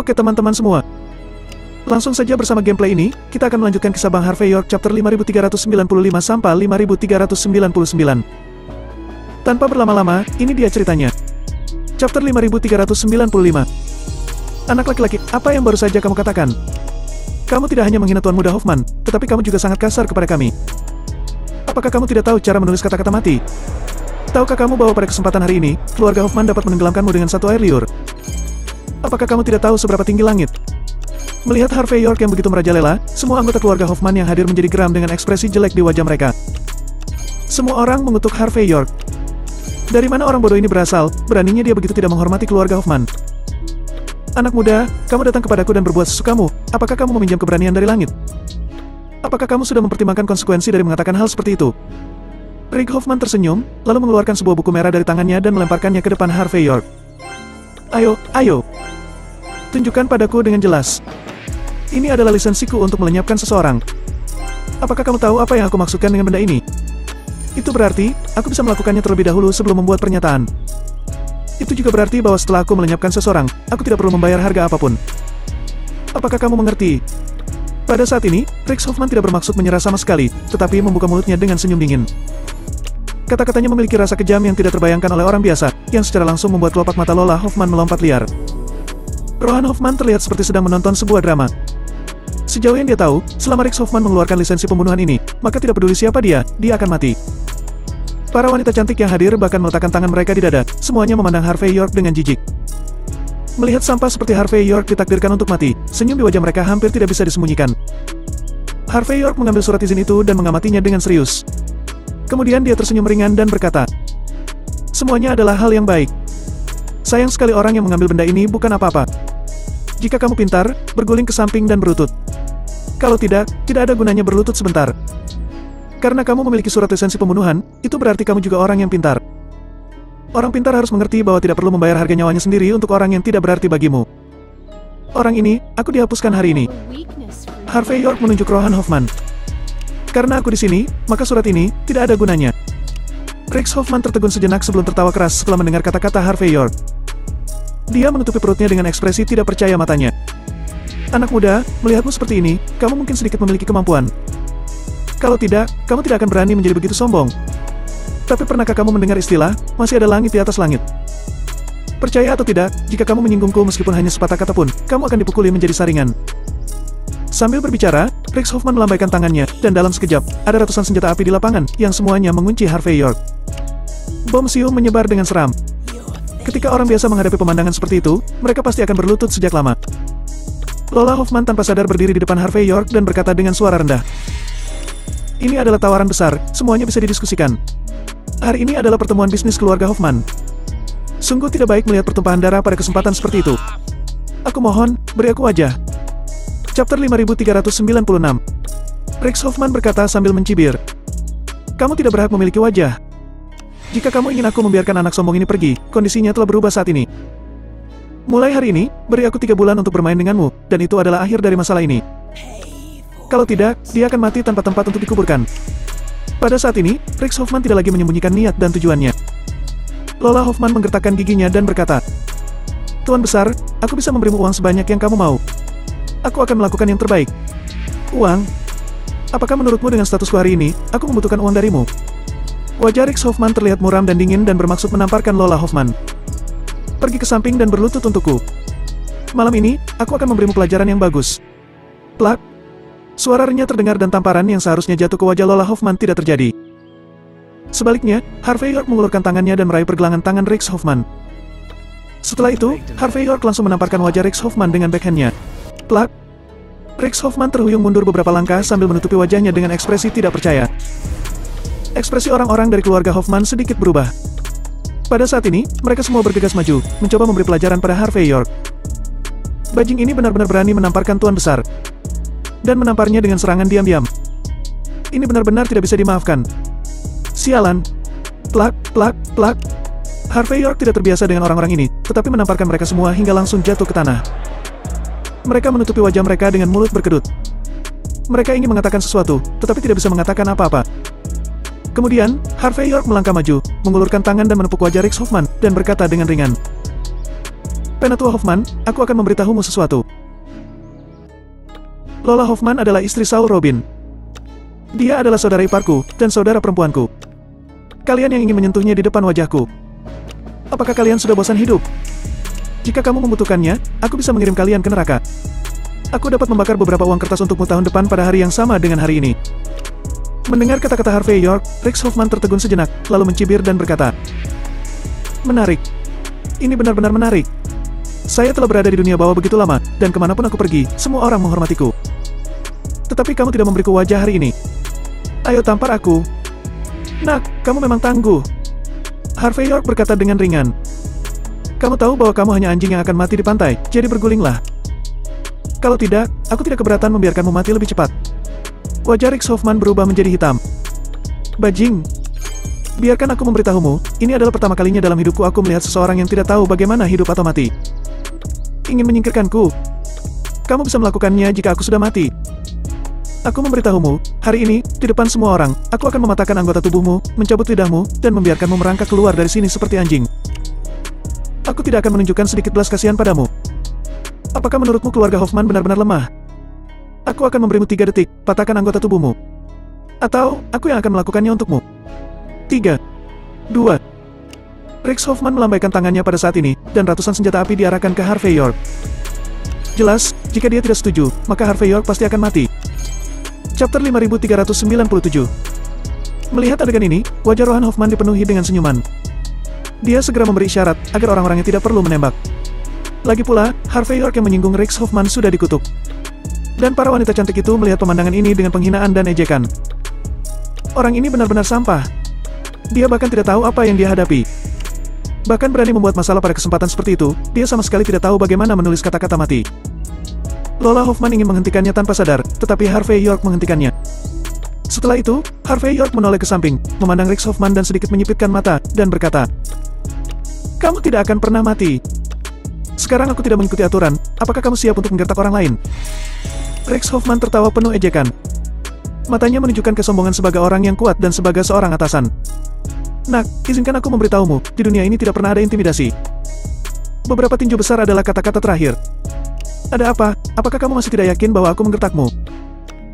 Oke teman-teman semua. Langsung saja bersama gameplay ini, kita akan melanjutkan kisah Bang Harvey York chapter 5395 sampai 5399. Tanpa berlama-lama, ini dia ceritanya. Chapter 5395. Anak laki-laki, apa yang baru saja kamu katakan? Kamu tidak hanya menghina Tuan Muda Hoffman, tetapi kamu juga sangat kasar kepada kami. Apakah kamu tidak tahu cara menulis kata-kata mati? Tahukah kamu bahwa pada kesempatan hari ini, keluarga Hoffman dapat menenggelamkanmu dengan satu air liur? Apakah kamu tidak tahu seberapa tinggi langit? Melihat Harvey York yang begitu merajalela, semua anggota keluarga Hoffman yang hadir menjadi geram dengan ekspresi jelek di wajah mereka. Semua orang mengutuk Harvey York. Dari mana orang bodoh ini berasal, beraninya dia begitu tidak menghormati keluarga Hoffman? Anak muda, kamu datang kepadaku dan berbuat sesukamu, apakah kamu meminjam keberanian dari langit? Apakah kamu sudah mempertimbangkan konsekuensi dari mengatakan hal seperti itu? Rick Hoffman tersenyum, lalu mengeluarkan sebuah buku merah dari tangannya dan melemparkannya ke depan Harvey York. Ayo. Tunjukkan padaku dengan jelas. Ini adalah lisensiku untuk melenyapkan seseorang. Apakah kamu tahu apa yang aku maksudkan dengan benda ini? Itu berarti, aku bisa melakukannya terlebih dahulu sebelum membuat pernyataan. Itu juga berarti bahwa setelah aku melenyapkan seseorang, aku tidak perlu membayar harga apapun. Apakah kamu mengerti? Pada saat ini, Rex Hoffman tidak bermaksud menyerah sama sekali, tetapi membuka mulutnya dengan senyum dingin. Kata-katanya memiliki rasa kejam yang tidak terbayangkan oleh orang biasa, yang secara langsung membuat kelopak mata Lola Hoffman melompat liar. Rohan Hoffman terlihat seperti sedang menonton sebuah drama. Sejauh yang dia tahu, selama Rex Hoffman mengeluarkan lisensi pembunuhan ini, maka tidak peduli siapa dia akan mati. Para wanita cantik yang hadir bahkan meletakkan tangan mereka di dada, semuanya memandang Harvey York dengan jijik. Melihat sampah seperti Harvey York ditakdirkan untuk mati, senyum di wajah mereka hampir tidak bisa disembunyikan. Harvey York mengambil surat izin itu dan mengamatinya dengan serius. Kemudian dia tersenyum ringan dan berkata, "Semuanya adalah hal yang baik. Sayang sekali orang yang mengambil benda ini bukan apa-apa. Jika kamu pintar, berguling ke samping dan berlutut. Kalau tidak ada gunanya berlutut sebentar. Karena kamu memiliki surat lisensi pembunuhan, itu berarti kamu juga orang yang pintar. Orang pintar harus mengerti bahwa tidak perlu membayar harga nyawanya sendiri untuk orang yang tidak berarti bagimu. Orang ini, aku dihapuskan hari ini." Harvey York menunjuk Rohan Hoffman. "Karena aku di sini, maka surat ini tidak ada gunanya." Rex Hoffman tertegun sejenak sebelum tertawa keras setelah mendengar kata-kata Harvey York. Dia menutupi perutnya dengan ekspresi tidak percaya matanya. "Anak muda, melihatmu seperti ini, kamu mungkin sedikit memiliki kemampuan. Kalau tidak, kamu tidak akan berani menjadi begitu sombong. Tapi pernahkah kamu mendengar istilah, masih ada langit di atas langit? Percaya atau tidak, jika kamu menyinggungku meskipun hanya sepatah kata pun, kamu akan dipukuli menjadi saringan." Sambil berbicara, Rex Hoffman melambaikan tangannya, dan dalam sekejap, ada ratusan senjata api di lapangan, yang semuanya mengunci Harvey York. Bom sium menyebar dengan seram. Ketika orang biasa menghadapi pemandangan seperti itu, mereka pasti akan berlutut sejak lama. Lola Hoffman tanpa sadar berdiri di depan Harvey York dan berkata dengan suara rendah, "Ini adalah tawaran besar, semuanya bisa didiskusikan. Hari ini adalah pertemuan bisnis keluarga Hoffman. Sungguh tidak baik melihat pertumpahan darah pada kesempatan seperti itu. Aku mohon, beri aku wajah." Chapter 5396. Rex Hoffman berkata sambil mencibir, "Kamu tidak berhak memiliki wajah. Jika kamu ingin aku membiarkan anak sombong ini pergi, kondisinya telah berubah saat ini. Mulai hari ini, beri aku 3 bulan untuk bermain denganmu, dan itu adalah akhir dari masalah ini. Kalau tidak, dia akan mati tanpa tempat untuk dikuburkan." Pada saat ini, Rex Hoffman tidak lagi menyembunyikan niat dan tujuannya. Lola Hoffman menggertakkan giginya dan berkata, "Tuan besar, aku bisa memberimu uang sebanyak yang kamu mau. Aku akan melakukan yang terbaik." "Uang? Apakah menurutmu dengan statusku hari ini, aku membutuhkan uang darimu?" Wajah Rex Hoffman terlihat muram dan dingin dan bermaksud menamparkan Lola Hoffman. "Pergi ke samping dan berlutut untukku. Malam ini, aku akan memberimu pelajaran yang bagus." Plak! Suara renyah terdengar dan tamparan yang seharusnya jatuh ke wajah Lola Hoffman tidak terjadi. Sebaliknya, Harvey York mengulurkan tangannya dan meraih pergelangan tangan Rex Hoffman. Setelah itu, Harvey York langsung menamparkan wajah Rex Hoffman dengan backhandnya. Plak! Rex Hoffman terhuyung mundur beberapa langkah sambil menutupi wajahnya dengan ekspresi tidak percaya. Ekspresi orang-orang dari keluarga Hoffman sedikit berubah. Pada saat ini, mereka semua bergegas maju, mencoba memberi pelajaran pada Harvey York. Bajing ini benar-benar berani menamparkan tuan besar. Dan menamparnya dengan serangan diam-diam. Ini benar-benar tidak bisa dimaafkan. Sialan. Plak, plak, plak. Harvey York tidak terbiasa dengan orang-orang ini, tetapi menamparkan mereka semua hingga langsung jatuh ke tanah. Mereka menutupi wajah mereka dengan mulut berkedut. Mereka ingin mengatakan sesuatu, tetapi tidak bisa mengatakan apa-apa. Kemudian, Harvey York melangkah maju, mengulurkan tangan dan menepuk wajah Rex Hoffman, dan berkata dengan ringan, Penatua Hoffman, aku akan memberitahumu sesuatu. Lola Hoffman adalah istri Saul Robin. Dia adalah saudara iparku, dan saudara perempuanku. Kalian yang ingin menyentuhnya di depan wajahku. Apakah kalian sudah bosan hidup? Jika kamu membutuhkannya, aku bisa mengirim kalian ke neraka. Aku dapat membakar beberapa uang kertas untukmu tahun depan pada hari yang sama dengan hari ini. Mendengar kata-kata Harvey York, Rex Hoffman tertegun sejenak, lalu mencibir dan berkata, "Menarik. Ini benar-benar menarik. Saya telah berada di dunia bawah begitu lama, dan kemanapun aku pergi, semua orang menghormatiku. Tetapi kamu tidak memberiku wajah hari ini. Ayo tampar aku." "Nak, kamu memang tangguh," Harvey York berkata dengan ringan. "Kamu tahu bahwa kamu hanya anjing yang akan mati di pantai, jadi bergulinglah. Kalau tidak, aku tidak keberatan membiarkanmu mati lebih cepat." Wajah Rex Hoffman berubah menjadi hitam. "Bajing. Biarkan aku memberitahumu, ini adalah pertama kalinya dalam hidupku aku melihat seseorang yang tidak tahu bagaimana hidup atau mati. Ingin menyingkirkanku? Kamu bisa melakukannya jika aku sudah mati. Aku memberitahumu, hari ini, di depan semua orang, aku akan mematahkan anggota tubuhmu, mencabut lidahmu, dan membiarkanmu merangkak keluar dari sini seperti anjing. Aku tidak akan menunjukkan sedikit belas kasihan padamu. Apakah menurutmu keluarga Hoffman benar-benar lemah? Aku akan memberimu 3 detik, patahkan anggota tubuhmu. Atau, aku yang akan melakukannya untukmu. 3, 2. Rex Hoffman melambaikan tangannya pada saat ini, dan ratusan senjata api diarahkan ke Harvey York. Jelas, jika dia tidak setuju, maka Harvey York pasti akan mati. Chapter 5397. Melihat adegan ini, wajah Rohan Hoffman dipenuhi dengan senyuman. Dia segera memberi isyarat, agar orang-orangnya tidak perlu menembak. Lagi pula, Harvey York yang menyinggung Rex Hoffman sudah dikutuk. Dan para wanita cantik itu melihat pemandangan ini dengan penghinaan dan ejekan. Orang ini benar-benar sampah. Dia bahkan tidak tahu apa yang dia hadapi. Bahkan berani membuat masalah pada kesempatan seperti itu, dia sama sekali tidak tahu bagaimana menulis kata-kata mati. Lola Hoffman ingin menghentikannya tanpa sadar, tetapi Harvey York menghentikannya. Setelah itu, Harvey York menoleh ke samping, memandang Rex Hoffman dan sedikit menyipitkan mata, dan berkata, "Kamu tidak akan pernah mati. Sekarang aku tidak mengikuti aturan, apakah kamu siap untuk menggertak orang lain?" Rex Hoffman tertawa penuh ejekan. Matanya menunjukkan kesombongan sebagai orang yang kuat dan sebagai seorang atasan. "Nak, izinkan aku memberitahumu, di dunia ini tidak pernah ada intimidasi. Beberapa tinju besar adalah kata-kata terakhir. Ada apa? Apakah kamu masih tidak yakin bahwa aku menggertakmu?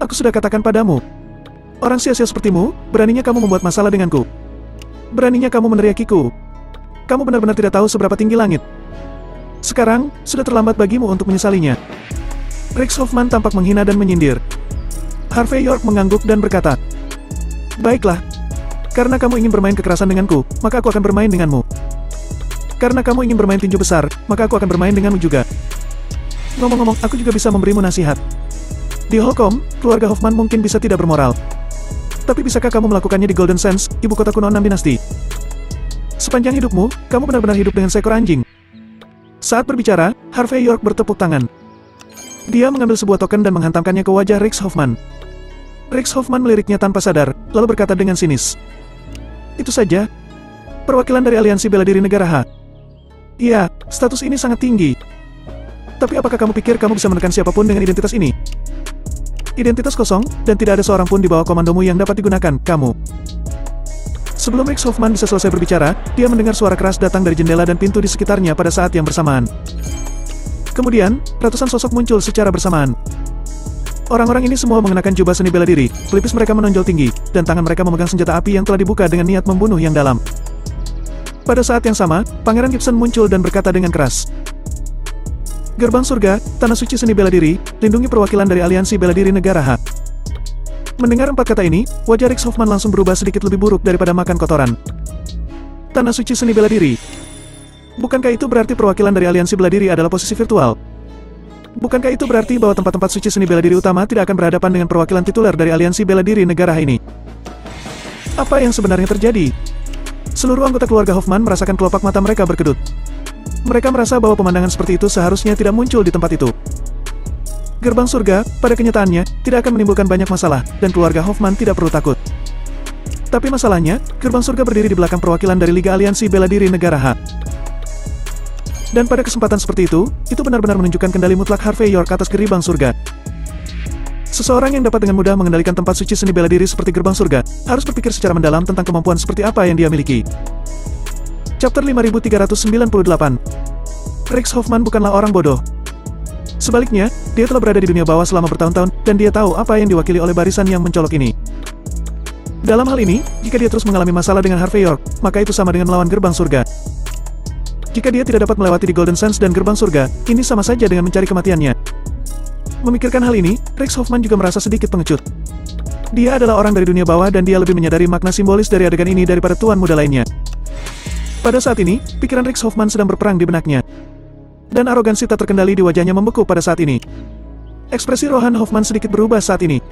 Aku sudah katakan padamu. Orang sia-sia sepertimu, beraninya kamu membuat masalah denganku. Beraninya kamu meneriakiku. Kamu benar-benar tidak tahu seberapa tinggi langit. Sekarang, sudah terlambat bagimu untuk menyesalinya." Rex Hoffman tampak menghina dan menyindir. Harvey York mengangguk dan berkata, "Baiklah. Karena kamu ingin bermain kekerasan denganku, maka aku akan bermain denganmu. Karena kamu ingin bermain tinju besar, maka aku akan bermain denganmu juga. Ngomong-ngomong, aku juga bisa memberimu nasihat. Di Holcomb, keluarga Hoffman mungkin bisa tidak bermoral. Tapi bisakah kamu melakukannya di Golden Sands, ibu kota kuno 6 dinasti? Sepanjang hidupmu, kamu benar-benar hidup dengan seekor anjing." Saat berbicara, Harvey York bertepuk tangan. Dia mengambil sebuah token dan menghantamkannya ke wajah Rex Hoffman. Rex Hoffman meliriknya tanpa sadar, lalu berkata dengan sinis, "Itu saja? Perwakilan dari Aliansi Bela Diri Negara H. Iya, status ini sangat tinggi. Tapi apakah kamu pikir kamu bisa menekan siapapun dengan identitas ini? Identitas kosong, dan tidak ada seorang pun di bawah komandomu yang dapat digunakan, kamu." Sebelum Rex Hoffman bisa selesai berbicara, dia mendengar suara keras datang dari jendela dan pintu di sekitarnya pada saat yang bersamaan. Kemudian, ratusan sosok muncul secara bersamaan. Orang-orang ini semua mengenakan jubah seni bela diri, pelipis mereka menonjol tinggi, dan tangan mereka memegang senjata api yang telah dibuka dengan niat membunuh yang dalam. Pada saat yang sama, Pangeran Gibson muncul dan berkata dengan keras, "Gerbang surga, tanah suci seni bela diri, lindungi perwakilan dari Aliansi Bela Diri Negara H." Mendengar 4 kata ini, wajah Rex Hoffman langsung berubah sedikit lebih buruk daripada makan kotoran. Tanah suci seni bela diri. Bukankah itu berarti perwakilan dari Aliansi Bela Diri adalah posisi virtual? Bukankah itu berarti bahwa tempat-tempat suci seni bela diri utama tidak akan berhadapan dengan perwakilan tituler dari Aliansi Bela Diri Negara ini? Apa yang sebenarnya terjadi? Seluruh anggota keluarga Hoffman merasakan kelopak mata mereka berkedut. Mereka merasa bahwa pemandangan seperti itu seharusnya tidak muncul di tempat itu. Gerbang surga, pada kenyataannya, tidak akan menimbulkan banyak masalah, dan keluarga Hoffman tidak perlu takut. Tapi masalahnya, gerbang surga berdiri di belakang perwakilan dari Liga Aliansi Bela Diri Negara H. Dan pada kesempatan seperti itu benar-benar menunjukkan kendali mutlak Harvey York atas gerbang surga. Seseorang yang dapat dengan mudah mengendalikan tempat suci seni bela diri seperti gerbang surga, harus berpikir secara mendalam tentang kemampuan seperti apa yang dia miliki. Chapter 5398. Rex Hoffman bukanlah orang bodoh. Sebaliknya, dia telah berada di dunia bawah selama bertahun-tahun, dan dia tahu apa yang diwakili oleh barisan yang mencolok ini. Dalam hal ini, jika dia terus mengalami masalah dengan Harvey York, maka itu sama dengan melawan gerbang surga. Jika dia tidak dapat melewati di Golden Sands dan gerbang surga, ini sama saja dengan mencari kematiannya. Memikirkan hal ini, Rex Hoffman juga merasa sedikit pengecut. Dia adalah orang dari dunia bawah dan dia lebih menyadari makna simbolis dari adegan ini daripada tuan muda lainnya. Pada saat ini, pikiran Rex Hoffman sedang berperang di benaknya. Dan arogansi tak terkendali di wajahnya membeku pada saat ini. Ekspresi Rohan Hoffman sedikit berubah saat ini.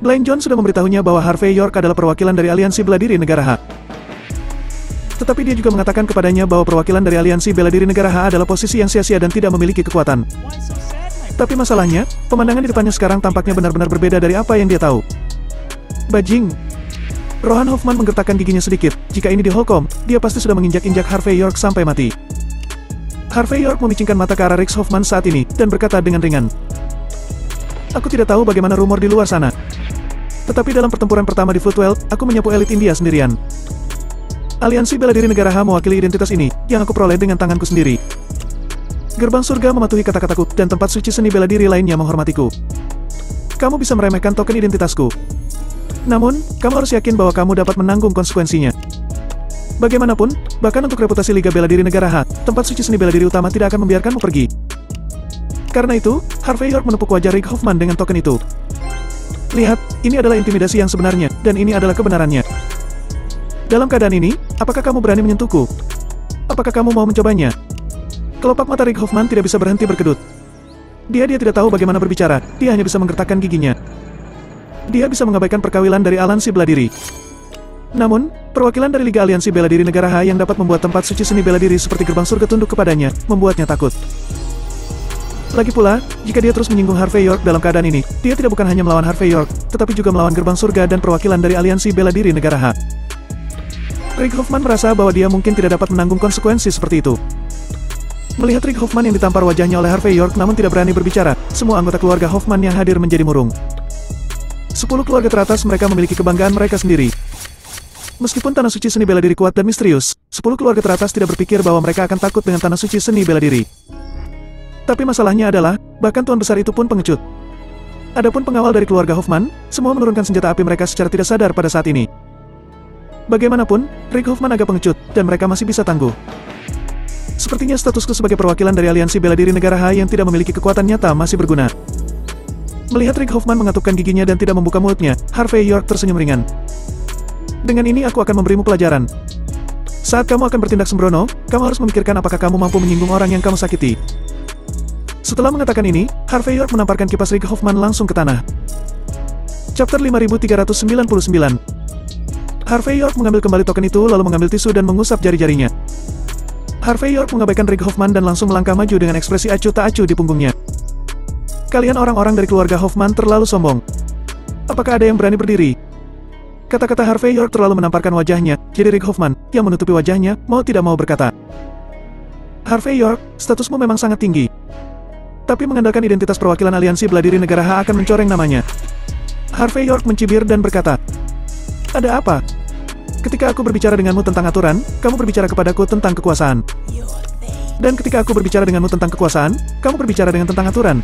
Blind John sudah memberitahunya bahwa Harvey York adalah perwakilan dari aliansi bela diri negara H. Tetapi dia juga mengatakan kepadanya bahwa perwakilan dari aliansi bela diri negara H adalah posisi yang sia-sia dan tidak memiliki kekuatan. Tapi masalahnya, pemandangan di depannya sekarang tampaknya benar-benar berbeda dari apa yang dia tahu. Bajing. Rohan Hoffman menggertakkan giginya sedikit. Jika ini di Holcomb, dia pasti sudah menginjak-injak Harvey York sampai mati. Harvey York memicingkan mata ke arah Rex Hoffman saat ini, dan berkata dengan ringan. Aku tidak tahu bagaimana rumor di luar sana. Tetapi dalam pertempuran pertama di Footwell, aku menyapu elit India sendirian. Aliansi bela diri negara H mewakili identitas ini, yang aku peroleh dengan tanganku sendiri. Gerbang surga mematuhi kata-kataku, dan tempat suci seni bela diri lainnya menghormatiku. Kamu bisa meremehkan token identitasku. Namun, kamu harus yakin bahwa kamu dapat menanggung konsekuensinya. Bagaimanapun, bahkan untuk reputasi Liga Bela Diri Negara H, tempat suci seni bela diri utama tidak akan membiarkanmu pergi. Karena itu, Harvey York menepuk wajah Rick Hoffman dengan token itu. Lihat, ini adalah intimidasi yang sebenarnya, dan ini adalah kebenarannya. Dalam keadaan ini, apakah kamu berani menyentuhku? Apakah kamu mau mencobanya? Kelopak mata Rick Hoffman tidak bisa berhenti berkedut. Dia tidak tahu bagaimana berbicara, dia hanya bisa menggertakkan giginya. Dia bisa mengabaikan perkawilan dari aliansi bela diri. Namun, perwakilan dari Liga Aliansi Bela Diri Negara H yang dapat membuat tempat suci seni bela diri seperti gerbang surga tunduk kepadanya, membuatnya takut. Lagi pula, jika dia terus menyinggung Harvey York dalam keadaan ini, dia tidak bukan hanya melawan Harvey York, tetapi juga melawan gerbang surga dan perwakilan dari Aliansi Bela Diri Negara H. Rick Hoffman merasa bahwa dia mungkin tidak dapat menanggung konsekuensi seperti itu. Melihat Rick Hoffman yang ditampar wajahnya oleh Harvey York namun tidak berani berbicara, semua anggota keluarga Hoffman yang hadir menjadi murung. 10 keluarga teratas mereka memiliki kebanggaan mereka sendiri. Meskipun tanah suci seni bela diri kuat dan misterius, 10 keluarga teratas tidak berpikir bahwa mereka akan takut dengan tanah suci seni bela diri. Tapi masalahnya adalah, bahkan tuan besar itu pun pengecut. Adapun pengawal dari keluarga Hoffman, semua menurunkan senjata api mereka secara tidak sadar pada saat ini. Bagaimanapun, Rick Hoffman agak pengecut, dan mereka masih bisa tangguh. Sepertinya statusku sebagai perwakilan dari aliansi bela diri negara H yang tidak memiliki kekuatan nyata masih berguna. Melihat Rick Hoffman mengatupkan giginya dan tidak membuka mulutnya, Harvey York tersenyum ringan. Dengan ini aku akan memberimu pelajaran. Saat kamu akan bertindak sembrono, kamu harus memikirkan apakah kamu mampu menyinggung orang yang kamu sakiti. Setelah mengatakan ini, Harvey York menamparkan kipas Rick Hoffman langsung ke tanah. Chapter 5399. Harvey York mengambil kembali token itu lalu mengambil tisu dan mengusap jari-jarinya. Harvey York mengabaikan Rick Hoffman dan langsung melangkah maju dengan ekspresi acuh tak acuh di punggungnya. Kalian orang-orang dari keluarga Hoffman terlalu sombong. Apakah ada yang berani berdiri? Kata-kata Harvey York terlalu menamparkan wajahnya, jadi Rick Hoffman, yang menutupi wajahnya, mau tidak mau berkata. Harvey York, statusmu memang sangat tinggi. Tapi mengandalkan identitas perwakilan aliansi bela diri negara H akan mencoreng namanya. Harvey York mencibir dan berkata. Ada apa? Ketika aku berbicara denganmu tentang aturan, kamu berbicara kepadaku tentang kekuasaan. Dan ketika aku berbicara denganmu tentang kekuasaan, kamu berbicara tentang aturan.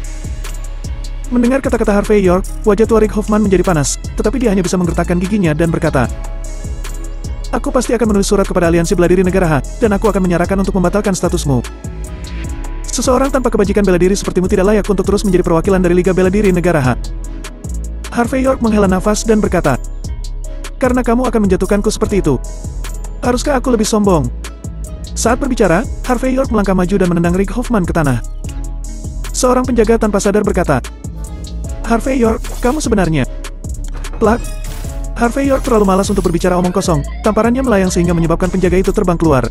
Mendengar kata-kata Harvey York, wajah tua Rick Hoffman menjadi panas, tetapi dia hanya bisa menggertakkan giginya dan berkata, Aku pasti akan menulis surat kepada aliansi bela diri negara H, dan aku akan menyerahkan untuk membatalkan statusmu. Seseorang tanpa kebajikan bela diri sepertimu tidak layak untuk terus menjadi perwakilan dari Liga Bela Diri Negara H. Harvey York menghela nafas dan berkata, Karena kamu akan menjatuhkanku seperti itu. Haruskah aku lebih sombong? Saat berbicara, Harvey York melangkah maju dan menendang Rick Hoffman ke tanah. Seorang penjaga tanpa sadar berkata, Harvey York, kamu sebenarnya. Plak. Harvey York terlalu malas untuk berbicara omong kosong, tamparannya melayang sehingga menyebabkan penjaga itu terbang keluar.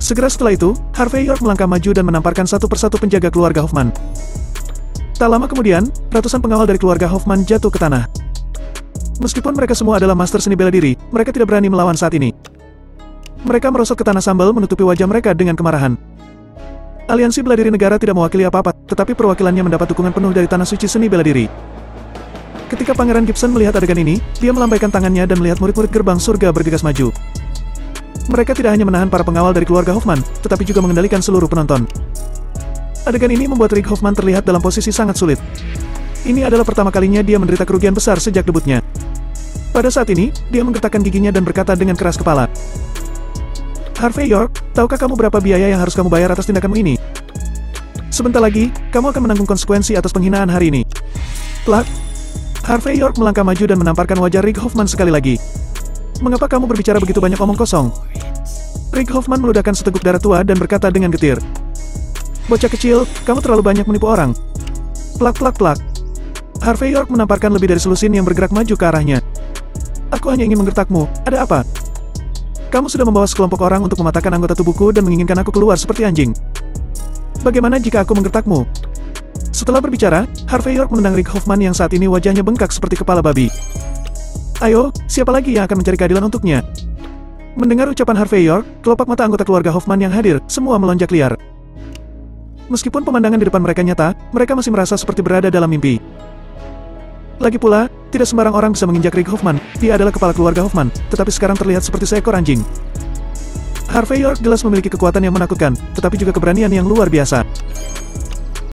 Segera setelah itu, Harvey York melangkah maju dan menamparkan satu persatu penjaga keluarga Hoffman. Tak lama kemudian, ratusan pengawal dari keluarga Hoffman jatuh ke tanah. Meskipun mereka semua adalah master seni bela diri, mereka tidak berani melawan saat ini. Mereka merosot ke tanah sambal menutupi wajah mereka dengan kemarahan. Aliansi bela diri negara tidak mewakili apa-apa, tetapi perwakilannya mendapat dukungan penuh dari tanah suci seni bela diri. Ketika Pangeran Gibson melihat adegan ini, dia melambaikan tangannya dan melihat murid-murid gerbang surga bergegas maju. Mereka tidak hanya menahan para pengawal dari keluarga Hoffman, tetapi juga mengendalikan seluruh penonton. Adegan ini membuat Rick Hoffman terlihat dalam posisi sangat sulit. Ini adalah pertama kalinya dia menderita kerugian besar sejak debutnya. Pada saat ini, dia menggertakkan giginya dan berkata dengan keras kepala. Harvey York, tahukah kamu berapa biaya yang harus kamu bayar atas tindakanmu ini? Sebentar lagi, kamu akan menanggung konsekuensi atas penghinaan hari ini. Plak. Harvey York melangkah maju dan menamparkan wajah Rick Hoffman sekali lagi. Mengapa kamu berbicara begitu banyak omong kosong? Rick Hoffman meludahkan seteguk darah tua dan berkata dengan getir. Bocah kecil, kamu terlalu banyak menipu orang. Plak plak plak. Harvey York menamparkan lebih dari selusin yang bergerak maju ke arahnya. Aku hanya ingin menggertakmu, ada apa? Kamu sudah membawa sekelompok orang untuk mematahkan anggota tubuhku dan menginginkan aku keluar seperti anjing. Bagaimana jika aku menggertakmu? Setelah berbicara, Harvey York menendang Rick Hoffman yang saat ini wajahnya bengkak seperti kepala babi. Ayo, siapa lagi yang akan mencari keadilan untuknya? Mendengar ucapan Harvey York, kelopak mata anggota keluarga Hoffman yang hadir, semua melonjak liar. Meskipun pemandangan di depan mereka nyata, mereka masih merasa seperti berada dalam mimpi. Lagi pula, tidak sembarang orang bisa menginjak Rick Hoffman, dia adalah kepala keluarga Hoffman, tetapi sekarang terlihat seperti seekor anjing. Harvey York jelas memiliki kekuatan yang menakutkan, tetapi juga keberanian yang luar biasa.